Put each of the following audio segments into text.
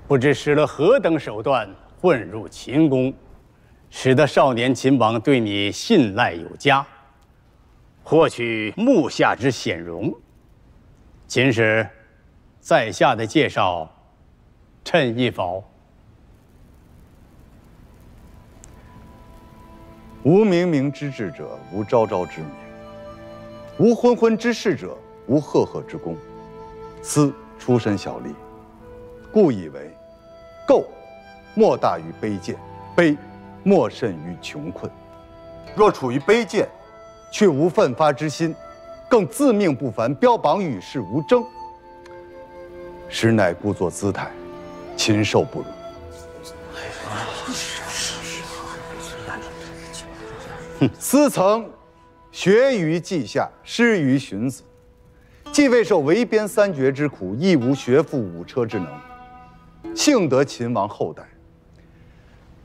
不知使了何等手段混入秦宫，使得少年秦王对你信赖有加，获取目下之显荣。秦使，在下的介绍，趁意否？无冥冥之志者，无昭昭之明；无昏昏之事者，无赫赫之功。斯出身小吏，故以为垢莫大于卑贱，卑莫甚于穷困。若处于卑贱，却无奋发之心，更自命不凡，标榜与世无争，实乃故作姿态，禽兽不如。斯曾学于稷下，师于荀子，既未受围边三绝之苦，亦无学富五车之能，幸得秦王后代。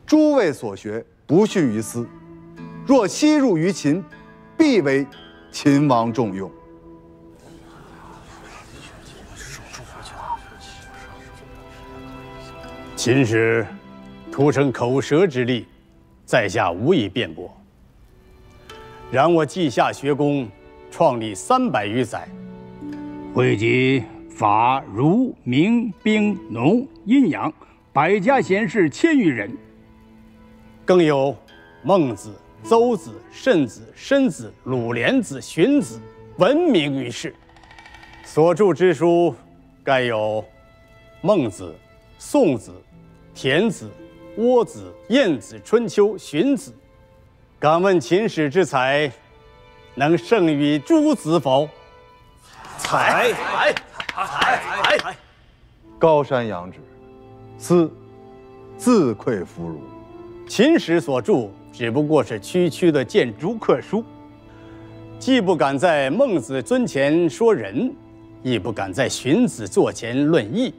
诸位所学，不逊于斯。若悉入于秦，必为秦王重用。秦使徒逞口舌之力，在下无以辩驳。然我稷下学宫创立300余载，汇集法、儒、明、兵、农、阴阳100家贤士1000余人，更有孟子、邹子、慎子、申子、鲁连子、荀子，闻名于世。所著之书，盖有孟子、宋子、田子、窝子、晏子、春秋、荀子。敢问秦使之才，能胜于诸子否？才！高山仰止，斯自愧弗如。秦使所著只不过是区区的谏逐客书，既不敢在孟子尊前说仁，亦不敢在荀子座前论义，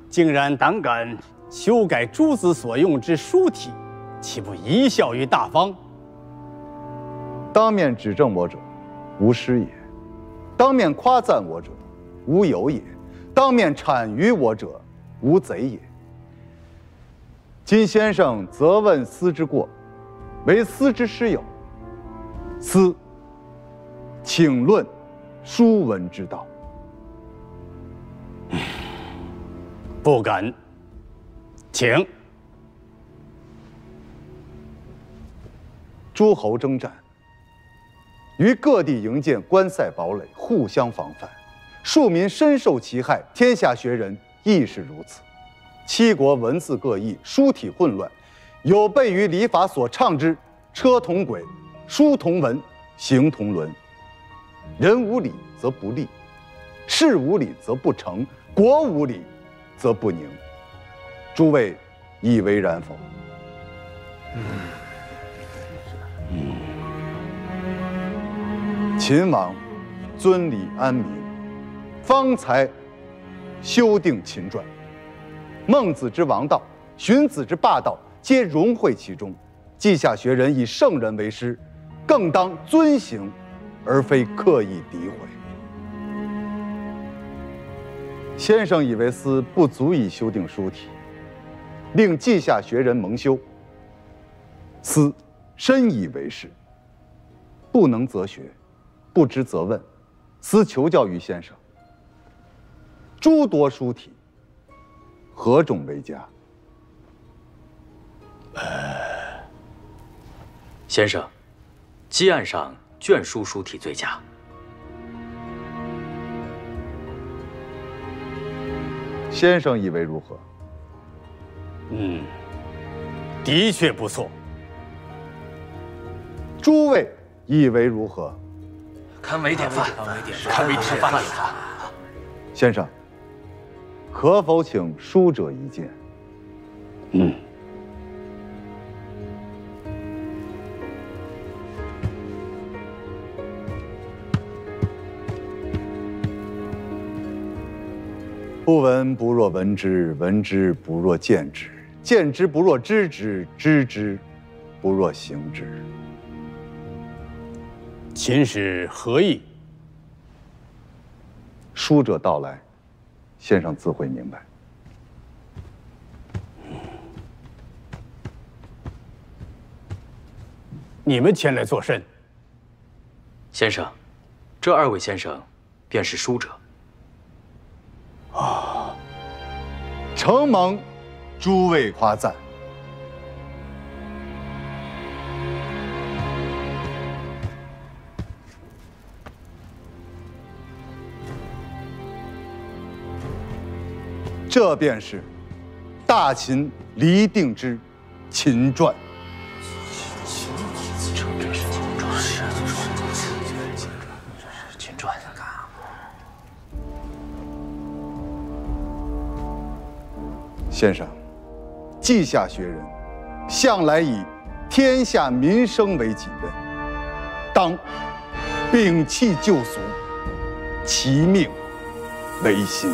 竟然胆敢修改诸子所用之书体，岂不贻笑于大方？当面指正我者，无师也；当面夸赞我者，无有也；当面谄谀我者，无贼也。今先生责问斯之过，为斯之师友，斯请论书文之道。不敢，请。诸侯征战，于各地营建关塞堡垒，互相防范，庶民深受其害。天下学人亦是如此。七国文字各异，书体混乱，有悖于礼法所倡之车同轨，书同文，行同伦。人无礼则不立，事无礼则不成，国无礼则不宁。诸位以为然否？秦王尊礼安民，方才修订秦传。孟子之王道，荀子之霸道，皆融汇其中。稷下学人以圣人为师，更当遵行，而非刻意诋毁。先生以为斯不足以修订书体，令稷下学人蒙羞，斯深以为是。不能则学，不知则问，斯求教于先生。诸多书体，何种为佳？先生，基案上卷书书体最佳。先生以为如何？的确不错。诸位以为如何？堪为典范，堪为典范。先生，可否请书者一见？不闻不若闻之，闻之不若见之，见之不若知之，知之不若行之。秦使何意？书者到来，先生自会明白。你们前来作甚？先生，这2位先生便是书者。承蒙诸位夸赞。这便是大秦黎定之秦传。秦传。先生，稷下学人向来以天下民生为己任，当摒弃旧俗，其命维新。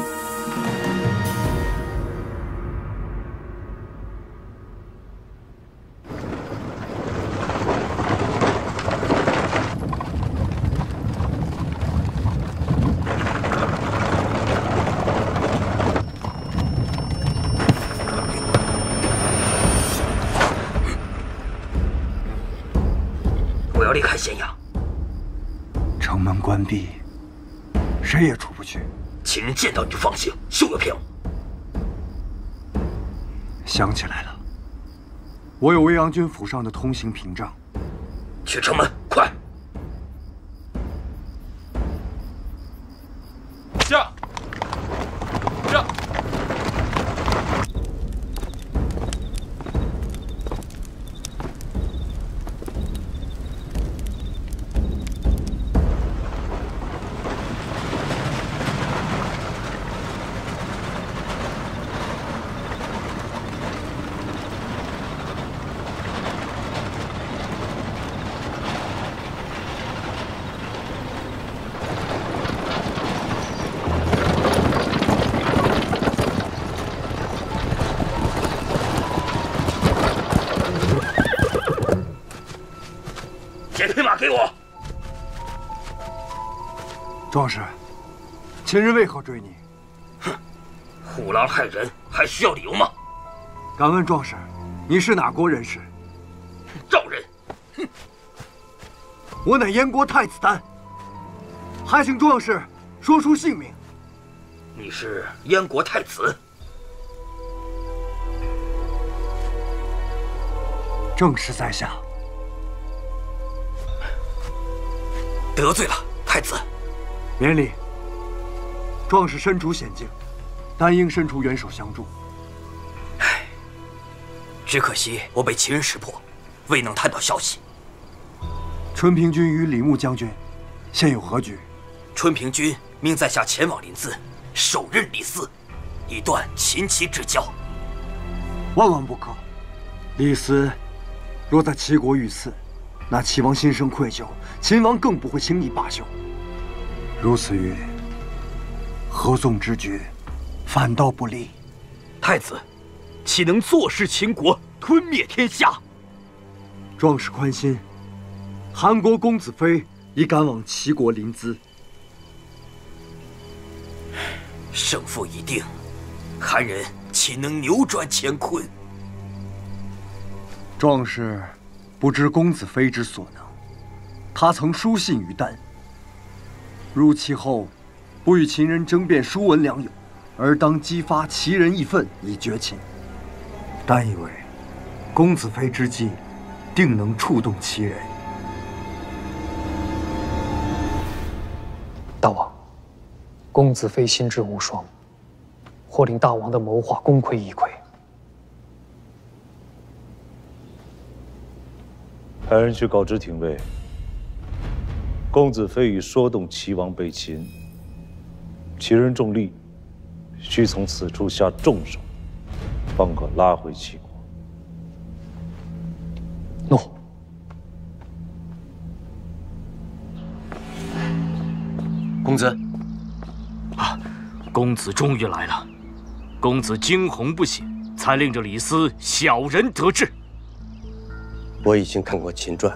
我要离开咸阳，城门关闭，谁也出不去。秦人见到你就放行，休要骗我。想起来了，我有未央军府上的通行屏障。去城门，快！驾！驾！铁腿马给我！壮士，秦人为何追你？哼，虎狼害人，还需要理由吗？敢问壮士，你是哪国人士？赵人。哼，我乃燕国太子丹，还请壮士说出姓名。你是燕国太子？正是在下。得罪了太子。免礼。壮士身处险境，但应伸出援手相助。唉，只可惜我被秦人识破，未能探到消息。春平君与李牧将军现有何局？春平君命在下前往临淄，手刃李斯，以断秦齐之交。万万不可！李斯若在齐国遇刺，那齐王心生愧疚，秦王更不会轻易罢休。如此于合纵之举，反倒不利。太子，岂能坐视秦国吞灭天下？壮士宽心，韩国公子非已赶往齐国临淄。胜负已定，韩人岂能扭转乾坤？壮士不知公子非之所能，他曾书信于丹，入齐后不与秦人争辩书文良友，而当激发齐人义愤以绝秦。丹以为公子非之计，定能触动齐人。大王，公子非心智无双，或令大王的谋划功亏一篑。派人去告知廷尉，公子非已说动齐王北秦，齐人重利，需从此处下重手，方可拉回齐国。诺。公子，啊，公子终于来了。公子惊鸿不醒，才令这李斯小人得志。我已经看过秦传，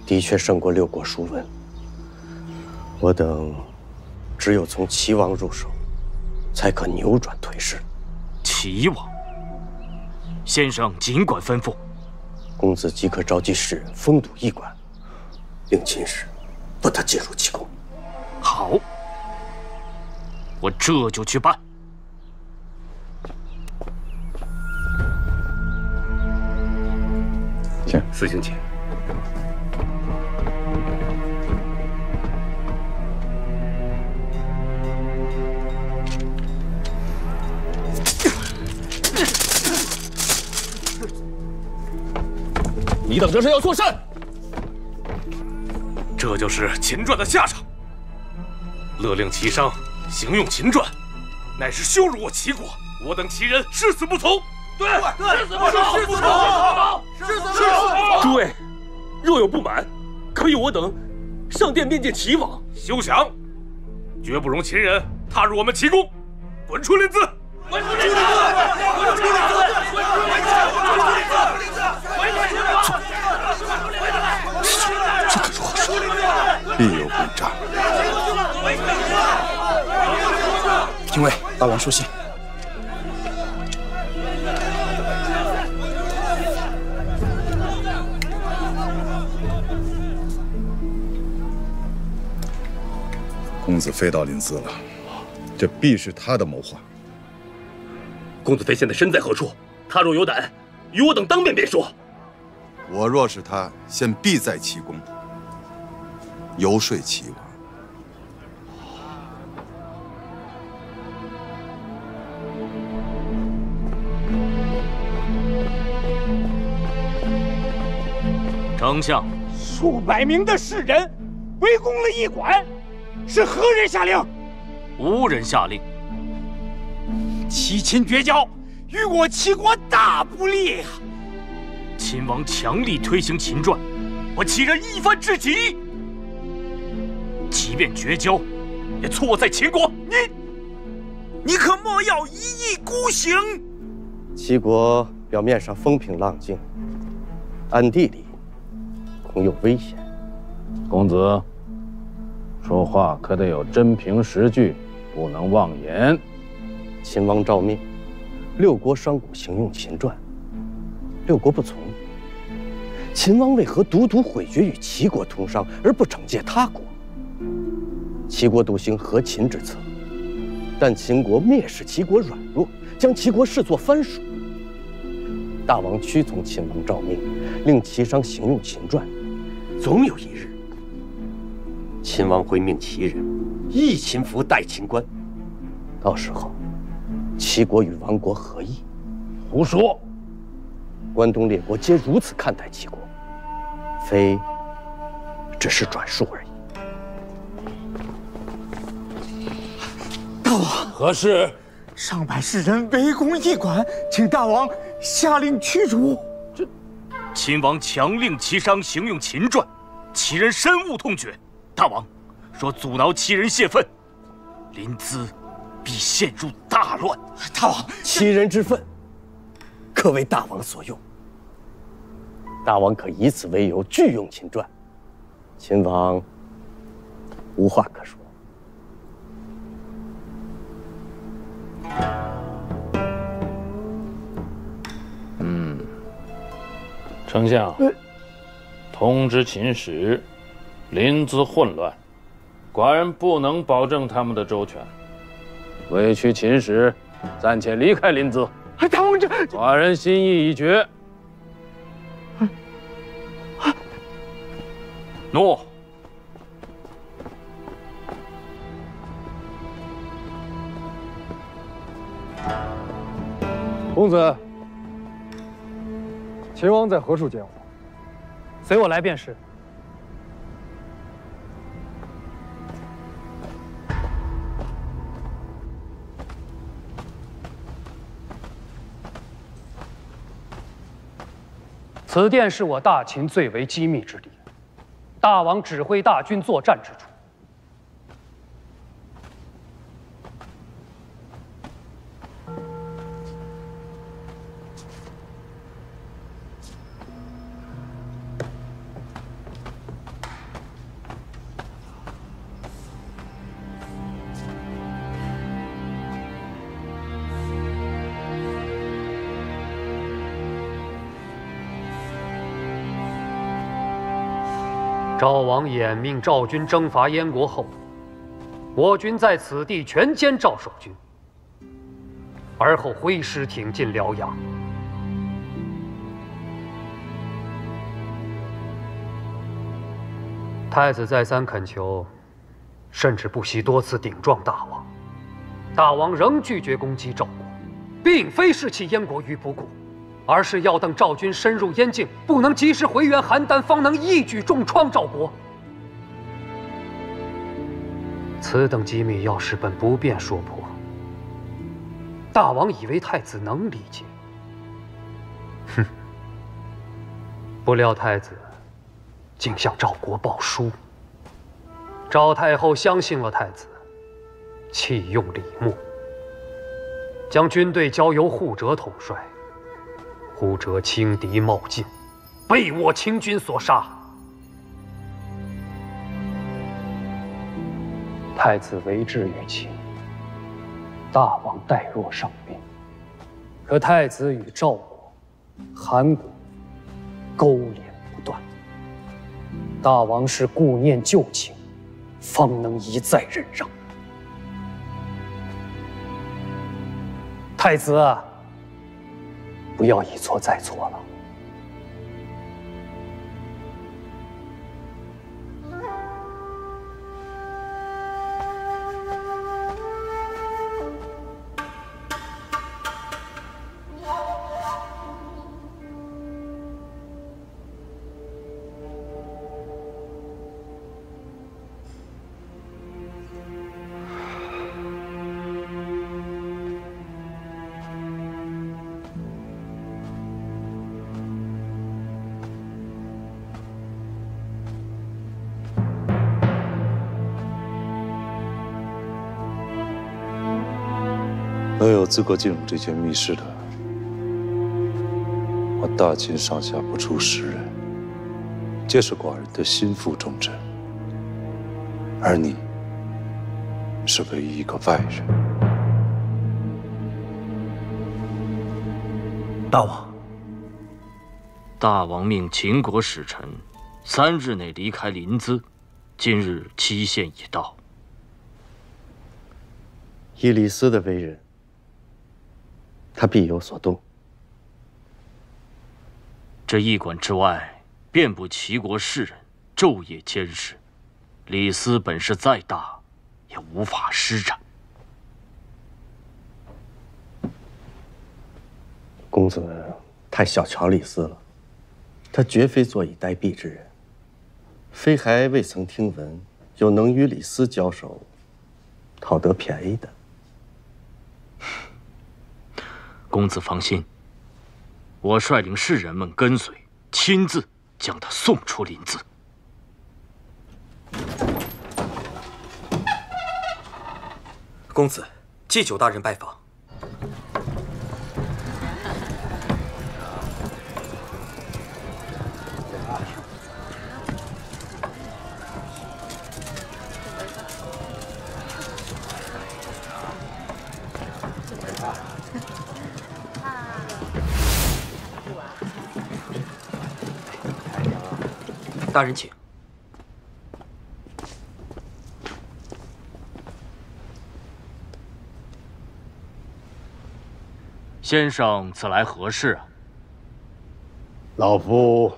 的确胜过6国书文。我等只有从齐王入手，才可扭转颓势。齐王，先生尽管吩咐。公子即可召集士人封堵驿馆，令秦使不得进入其宫。好，我这就去办。请，司行请。你等这是要作甚？这就是秦传的下场。勒令齐商行用秦传，乃是羞辱我齐国。我等齐人誓死不从。对，誓死不从，誓死不从，誓死不从。诸位，若有不满，可以我等上殿面见齐王。休想！绝不容秦人踏入我们齐宫。滚出临淄！滚出临淄！滚出临淄！滚出临淄！滚出临淄！这可如何是好？必有诡诈。廷尉，大王书信。公子飞到临淄了，这必是他的谋划。公子飞现在身在何处？他若有胆，与我等当面便说。我若是他，现必在齐宫游说齐王。丞相，数百名的士人围攻了驿馆，是何人下令？无人下令。齐秦绝交，与我齐国大不利呀！秦王强力推行秦传，我齐人一番至极。即便绝交，也错在秦国。你可莫要一意孤行。齐国表面上风平浪静，暗地里恐有危险。公子，说话可得有真凭实据，不能妄言。秦王诏命，六国商贾行用秦传，六国不从。秦王为何独独毁绝与齐国通商，而不惩戒他国？齐国笃行和秦之策，但秦国蔑视齐国软弱，将齐国视作藩属。大王屈从秦王诏命，令齐商行用秦传，总有一日，秦王会命齐人议秦服，代秦官。到时候，齐国与亡国何异？胡说！关东列国皆如此看待齐国，非只是转述而已。大王，何事？上百士人围攻驿馆，请大王下令驱逐。秦王强令齐商行用秦传，齐人深恶痛绝。大王若阻挠齐人泄愤，临淄必陷入大乱。大王，齐人之愤，可为大王所用。大王可以此为由拒用秦传，秦王无话可说。丞相，通知秦使，临淄混乱，寡人不能保证他们的周全，委屈秦使暂且离开临淄。大王，寡人心意已决。诺。公子，秦王在何处见我？随我来便是。此殿是我大秦最为机密之地，大王指挥大军作战之处。赵王衍命赵军征伐燕国后，我军在此地全歼赵守军，而后挥师挺进辽阳。太子再三恳求，甚至不惜多次顶撞大王，大王仍拒绝攻击赵国，并非是弃燕国于不顾，而是要等赵军深入燕境，不能及时回援邯郸，方能一举重创赵国。此等机密要是本不便说破，大王以为太子能理解。哼！不料太子竟向赵国报书，赵太后相信了太子，弃用李牧，将军队交由护哲统帅。护哲轻敌冒进，被我清军所杀。太子为之于亲，大王待若上宾。可太子与赵国、韩国勾连不断，大王是顾念旧情，方能一再忍让。太子啊，不要一错再错了。能有资格进入这间密室的，我大秦上下不出10人，皆是寡人的心腹重臣，而你是唯一一个外人。大王，大王命秦国使臣3日内离开临淄，今日期限已到。以李斯的为人，他必有所动。这驿馆之外，遍布齐国士人，昼夜监视。李斯本事再大，也无法施展。公子太小瞧李斯了，他绝非坐以待毙之人。非还未曾听闻有能与李斯交手，讨得便宜的。公子放心，我率领士人们跟随，亲自将他送出临淄。公子，祭酒大人拜访。大人请。先生此来何事啊？老夫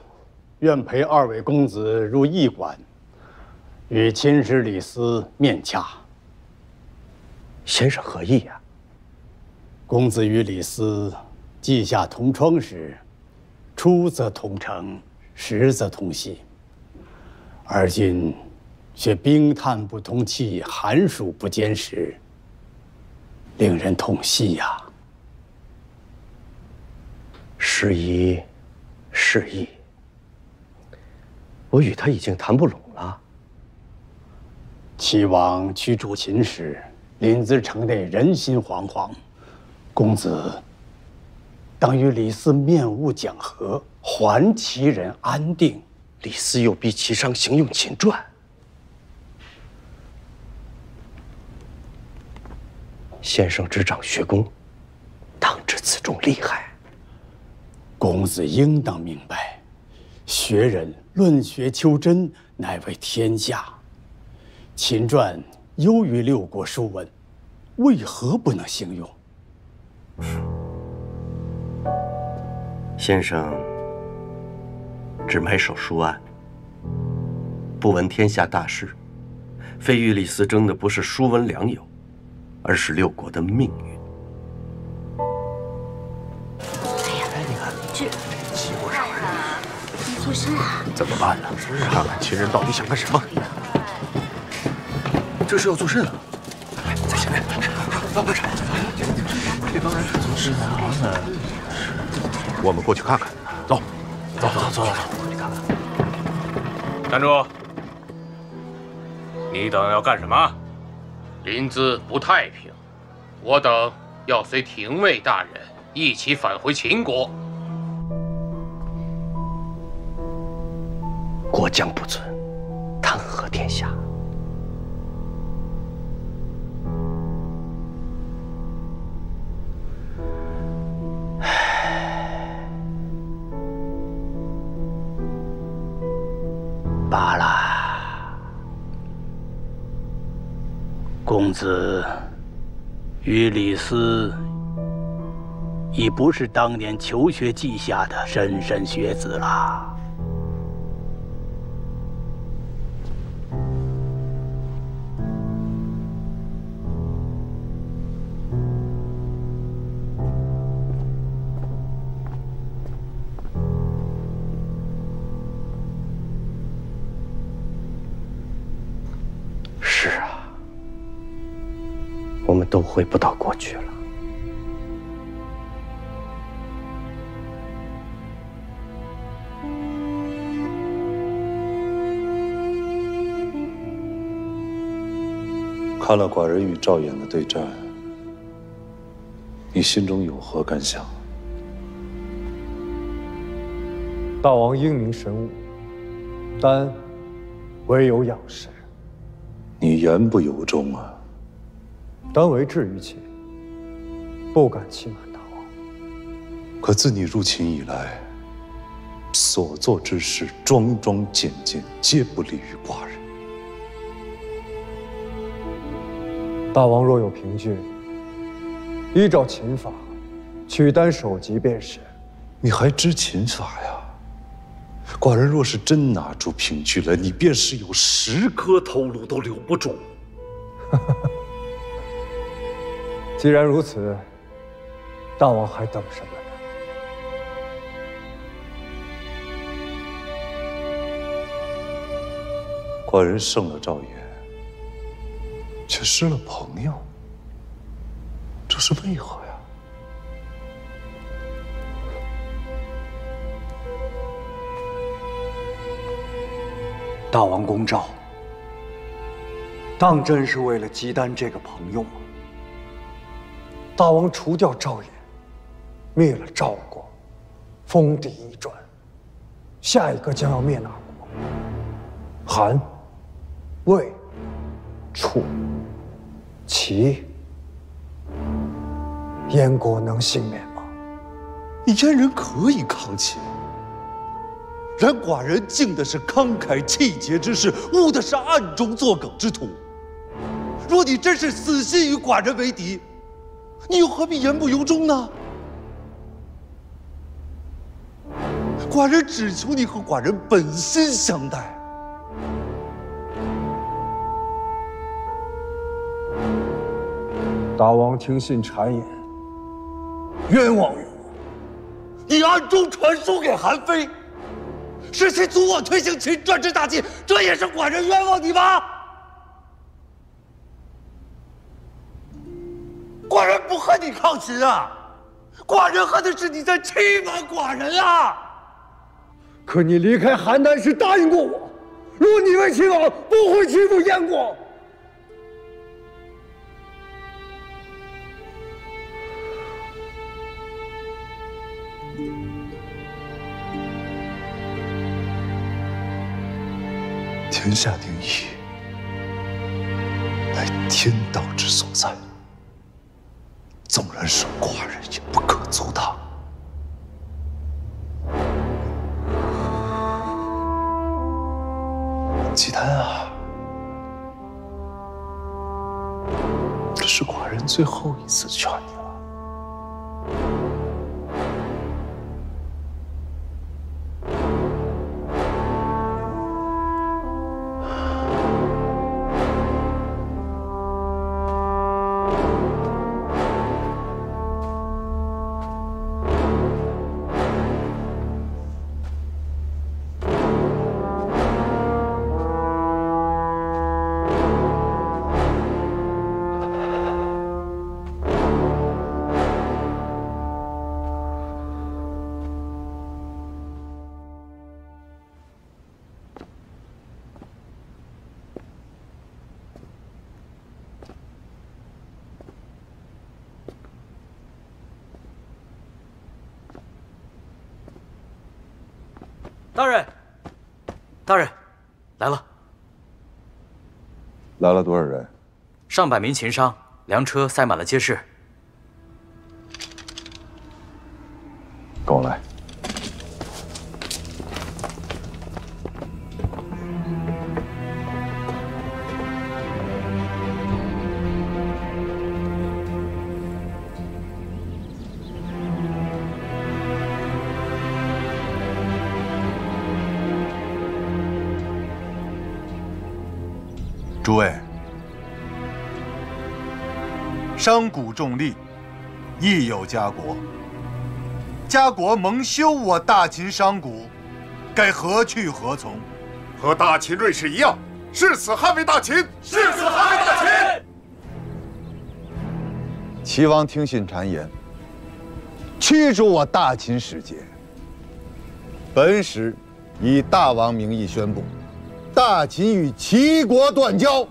愿陪2位公子入驿馆，与秦使李斯面洽。先生何意呀？公子与李斯稷下同窗时，出则同城，食则同席。而今却冰炭不通气，寒暑不兼时，令人痛惜呀。时移世易，我与他已经谈不拢了。齐王驱逐秦时，临淄城内人心惶惶，公子当与李斯面晤讲和，还齐人安定。李斯又逼齐商行用秦传，先生执掌学宫，当知此中利害。公子应当明白，学人论学求真，乃为天下。秦传优于六国书文，为何不能行用？先生只埋首书案，不闻天下大事。非与李斯争的不是书文良友，而是六国的命运。你看这齐国上人，你做甚啊？怎么办呢？看看秦人到底想干什么？这是要做甚啊？来，在前面，快快这帮人是做甚啊？我们过去看看。走，走，过去看看。站住！你等要干什么？临淄不太平，我等要随廷尉大人一起返回秦国。国将不存，谈何天下？罢了，公子与李斯已不是当年求学稷下的莘莘学子了。是啊，我们都回不到过去了。看了寡人与赵衍的对战，你心中有何感想？大王英明神武，但唯有仰视。你言不由衷啊！当为至于其，不敢欺瞒大王。可自你入秦以来，所做之事桩桩件件，皆不利于寡人。大王若有凭据，依照秦法，取单首级便是。你还知秦法呀？寡人若是真拿出凭据来，你便是有10颗头颅都留不住。既然如此，大王还等什么呢？寡人胜了赵衍，却失了朋友，这是为何呀？大王公赵，当真是为了姬丹这个朋友吗？大王除掉赵衍，灭了赵国，封地一转，下一个将要灭哪国？韩、魏、楚、齐，燕国能幸免吗？你燕人可以抗秦，然寡人敬的是慷慨气节之士，恶的是暗中作梗之徒。若你真是死心与寡人为敌，你又何必言不由衷呢？寡人只求你和寡人本心相待。大王听信谗言，冤枉于我。你暗中传书给韩非，使其阻我推行秦传之大计，这也是寡人冤枉你吗？寡人不和你抗秦啊，寡人恨的是你在欺瞒寡人啊！可你离开邯郸时答应过我，若你为秦王，不会欺负燕国。天下定义，乃天道之所在。纵然是寡人，也不可阻挡。最后一次劝你了。大人，大人，来了。来了多少人？上百名秦商，粮车塞满了街市。跟我来。诸位，商贾重利，亦有家国。家国蒙羞我大秦商贾，该何去何从？和大秦瑞士一样，誓死捍卫大秦，誓死捍卫大秦！齐王听信谗言，驱逐我大秦使节。本使以大王名义宣布。大秦与齐国断交，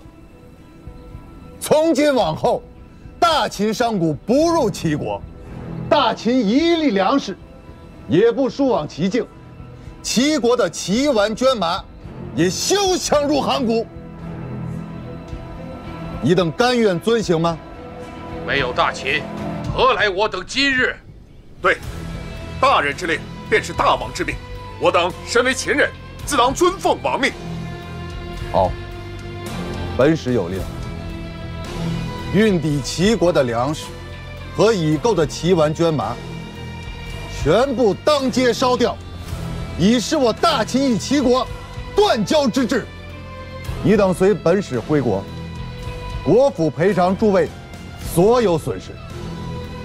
从今往后，大秦商贾不入齐国，大秦一粒粮食也不输往齐境，齐国的齐完捐马也休想入函谷。你等甘愿遵行吗？没有大秦，何来我等今日？对，大人之令便是大王之命，我等身为秦人，自当遵奉王命。好，本使有令，运抵齐国的粮食和已购的齐完捐马，全部当街烧掉，以示我大秦与齐国断交之志。你等随本使回国，国府赔偿诸位所有损失。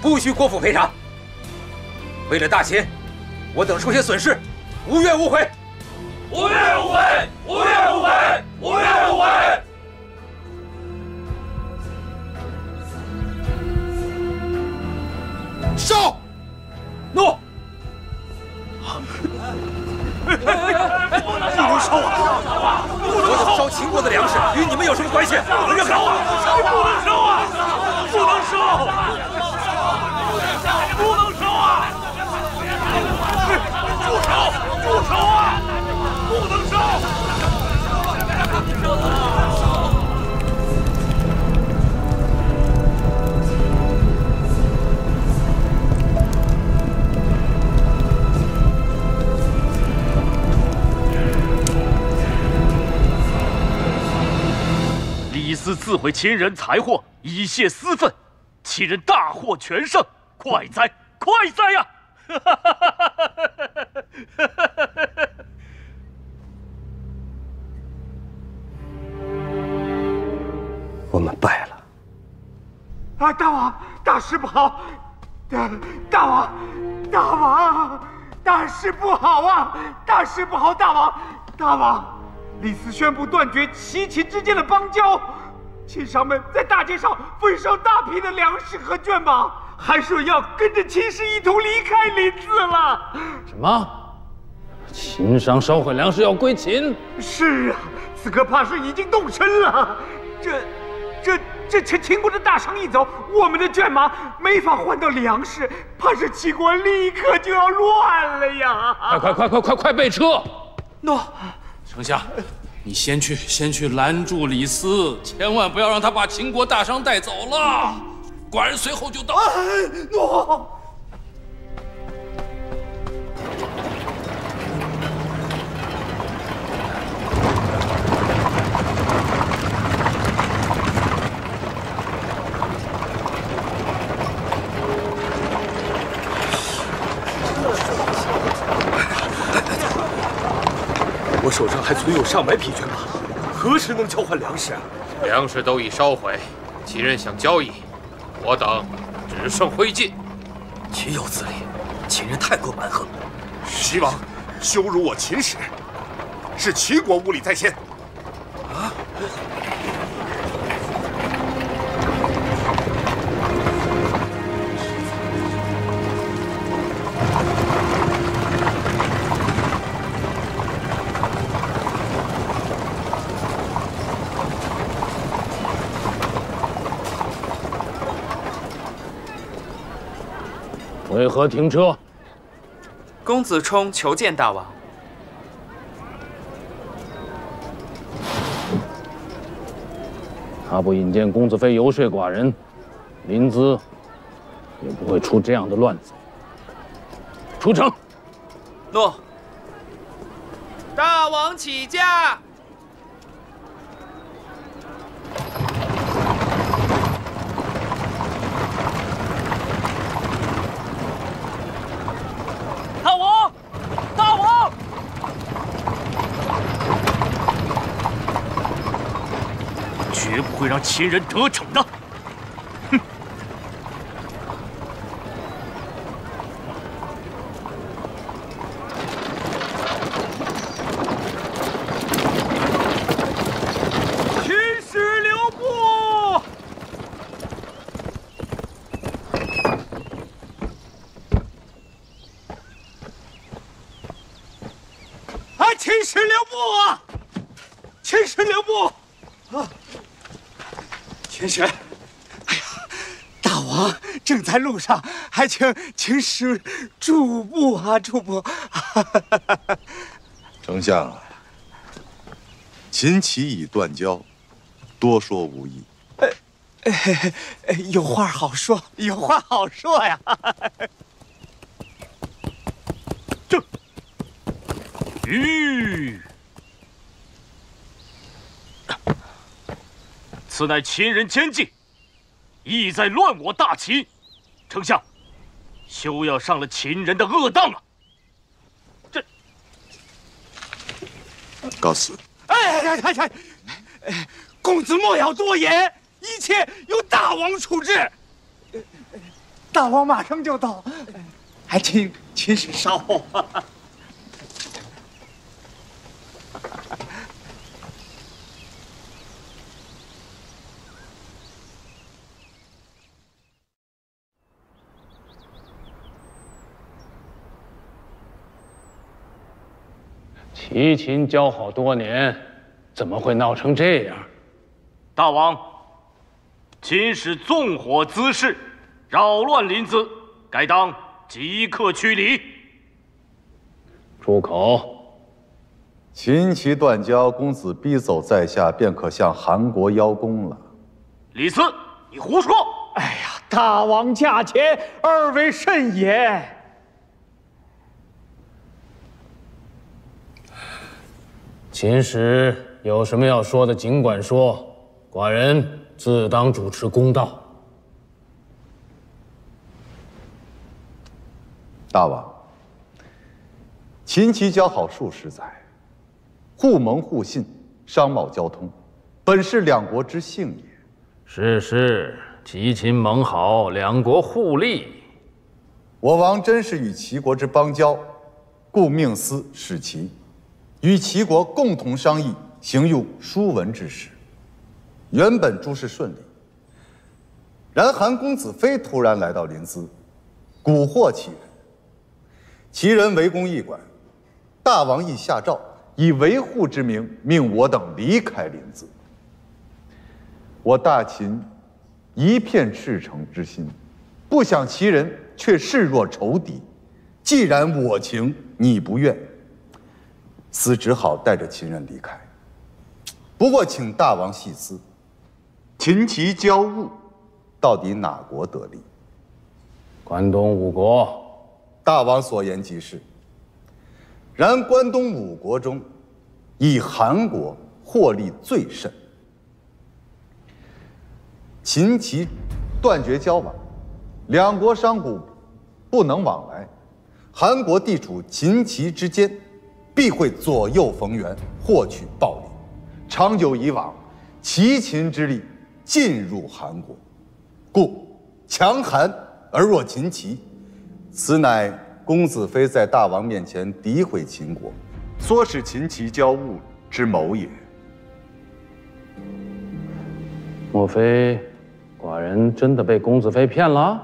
不需国府赔偿。为了大秦，我等受些损失，无怨无悔。无怨无悔，无怨无悔，无怨无悔。烧！怒！不能烧啊！我等烧秦国的粮食，与你们有什么关系？不能烧啊！不能烧啊！不能烧！不能烧啊！住手！住手啊！不能烧！李斯自毁秦人财货，以泄私愤，秦人大获全胜，快哉，快哉呀！我们败了。啊，大王，大事不好！大王，大事不好啊！大事不好，大王，李斯宣布断绝齐秦之间的邦交，秦商们在大街上焚烧大批的粮食和绢马，还说要跟着秦氏一同离开临淄了。什么？秦商烧毁粮食要归秦？是啊，此刻怕是已经动身了。这秦国的大商一走，我们的绢马没法换到粮食，怕是齐国立刻就要乱了呀！快备车！诺，丞相，你先去拦住李斯，千万不要让他把秦国大商带走了。寡人随后就到。诺。我手上还存有上百匹骏马，何时能交换粮食啊？粮食都已烧毁，齐人想交易，我等只剩灰烬。岂有此理！秦人太过蛮横。齐王羞辱我秦使，是齐国无礼在先。啊！为何停车？公子冲求见大王。他不引荐公子妃游说寡人，临淄也不会出这样的乱子。出城。诺。大王起驾。大王，大王！绝不会让秦人得逞的！哼！秦使留步！啊，秦使留步啊！秦使留步！啊！秦使，哎呀，大王正在路上，还请秦使主步啊，主步。丞相啊，秦齐已断交，多说无益。有话好说，有话好说呀。这，此乃秦人奸计，意在乱我大秦。丞相，休要上了秦人的恶当了。这，告辞。哎，公子莫要多言，一切由大王处置。大王马上就到，还请秦使稍后。齐秦交好多年，怎么会闹成这样？大王，秦使纵火滋事，扰乱临淄，该当即刻驱离。出口。秦齐断交，公子逼走在下，便可向韩国邀功了。李斯，你胡说！哎呀，大王驾前，二位慎言。秦使有什么要说的，尽管说，寡人自当主持公道。大王，秦齐交好数十载，互盟互信，商贸交通，本是两国之幸也。是，齐秦盟好，两国互利。我王真是与齐国之邦交，故命司使齐，与齐国共同商议行用书文之事。原本诸事顺利，然韩公子非突然来到临淄，蛊惑齐人。齐人围攻驿馆，大王亦下诏，以维护之名，命我等离开临淄。我大秦一片赤诚之心，不想齐人却视若仇敌。既然我情你不愿，司只好带着秦人离开。不过，请大王细思，秦齐交恶，到底哪国得利？关东五国。大王所言极是。然关东五国中，以韩国获利最甚。秦齐断绝交往，两国商贾不能往来，韩国地处秦齐之间，必会左右逢源，获取暴利，长久以往，齐秦之力进入韩国，故强韩而弱秦齐，此乃公子非在大王面前诋毁秦国，唆使秦齐交恶之谋也。莫非寡人真的被公子非骗了？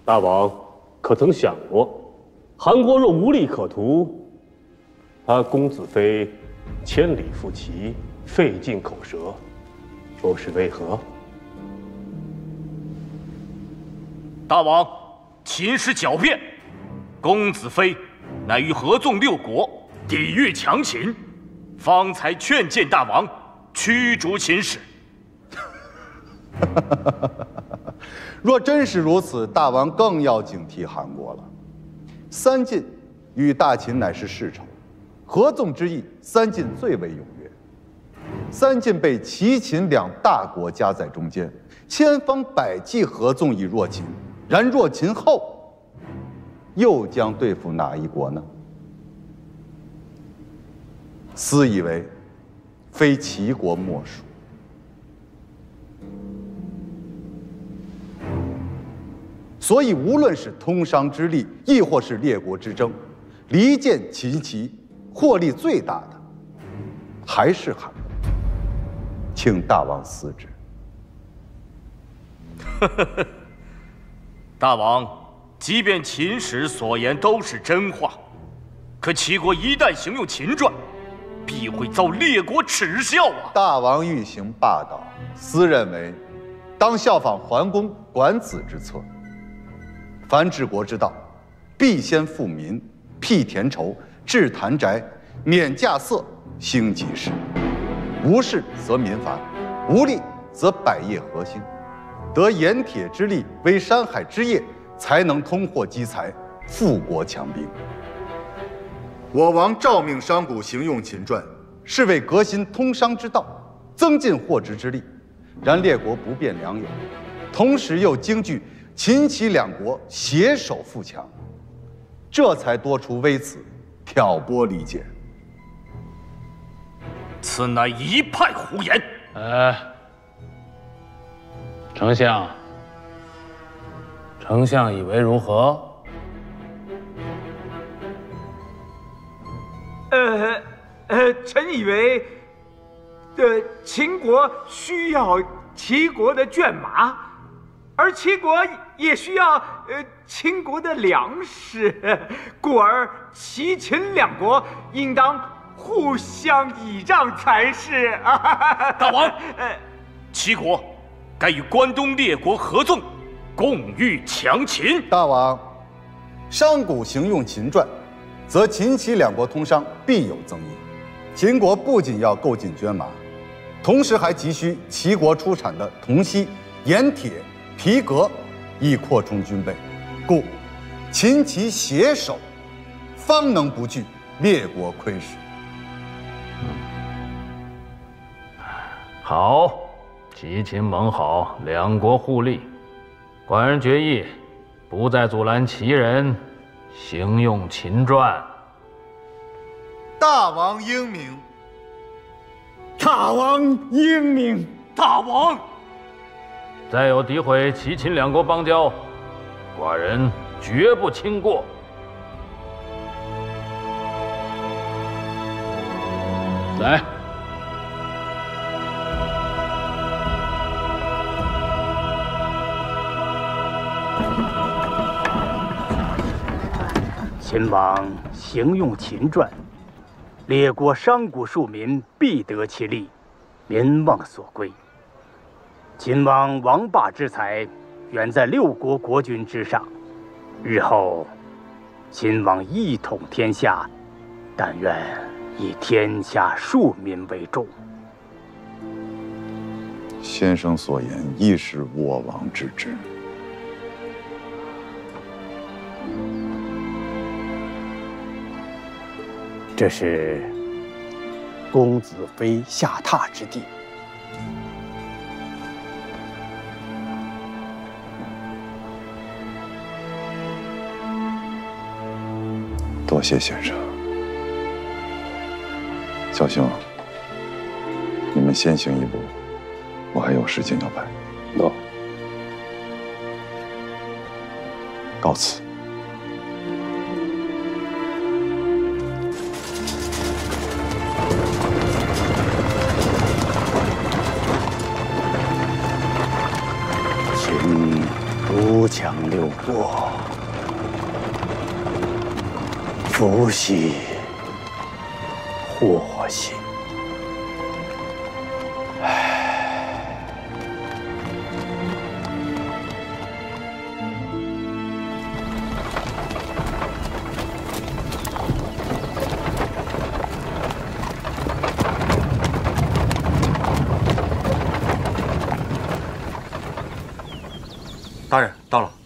大王可曾想过，韩国若无利可图，他公子非千里赴齐，费尽口舌，又是为何？大王，秦时狡辩，公子非乃欲合纵六国，抵御强秦，方才劝谏大王驱逐秦使。若真是如此，大王更要警惕韩国了。三晋与大秦乃是世仇，合纵之意，三晋最为踊跃。三晋被齐秦两大国夹在中间，千方百计合纵以弱秦。然弱秦后，又将对付哪一国呢？私以为，非齐国莫属。所以，无论是通商之力，亦或是列国之争，离间秦齐，获利最大的还是韩国。请大王思之。大王，即便秦使所言都是真话，可齐国一旦行用秦传，必会遭列国耻笑啊！大王欲行霸道，私认为，当效仿桓公、管子之策。凡治国之道，必先富民，辟田畴，治坛宅，免稼穑，兴济世。无事则民繁，无力则百业和兴。得盐铁之力为山海之业，才能通货积财，富国强兵。我王诏命商贾行用秦传，是为革新通商之道，增进货殖之力。然列国不辨良友，同时又惊惧秦齐两国携手富强，这才多出微词，挑拨离间。此乃一派胡言。丞相以为如何？臣以为，秦国需要齐国的犬马，而齐国也需要秦国的粮食，故而齐秦两国应当互相倚仗才是。大王，齐国该与关东列国合纵，共御强秦。大王，商贾行用秦传，则秦齐两国通商必有增益。秦国不仅要购进绢麻，同时还急需齐国出产的铜锡、盐铁、皮革，以扩充军备。故秦齐携手，方能不惧列国窥视。好，齐秦盟好，两国互利。寡人决议，不再阻拦齐人行用秦传。大王英明。大王英明。大王，再有诋毁齐秦两国邦交，寡人绝不轻过。来。秦王行用秦传，列国商贾庶民必得其利，民望所归。秦王王霸之才，远在六国国君之上。日后，秦王一统天下，但愿以天下庶民为重。先生所言亦是我王之志。这是公子非下榻之地。多谢先生。小兄，你们先行一步，我还有事情要办。喏，告辞。请扶墙六国，福兮祸兮。大人到了。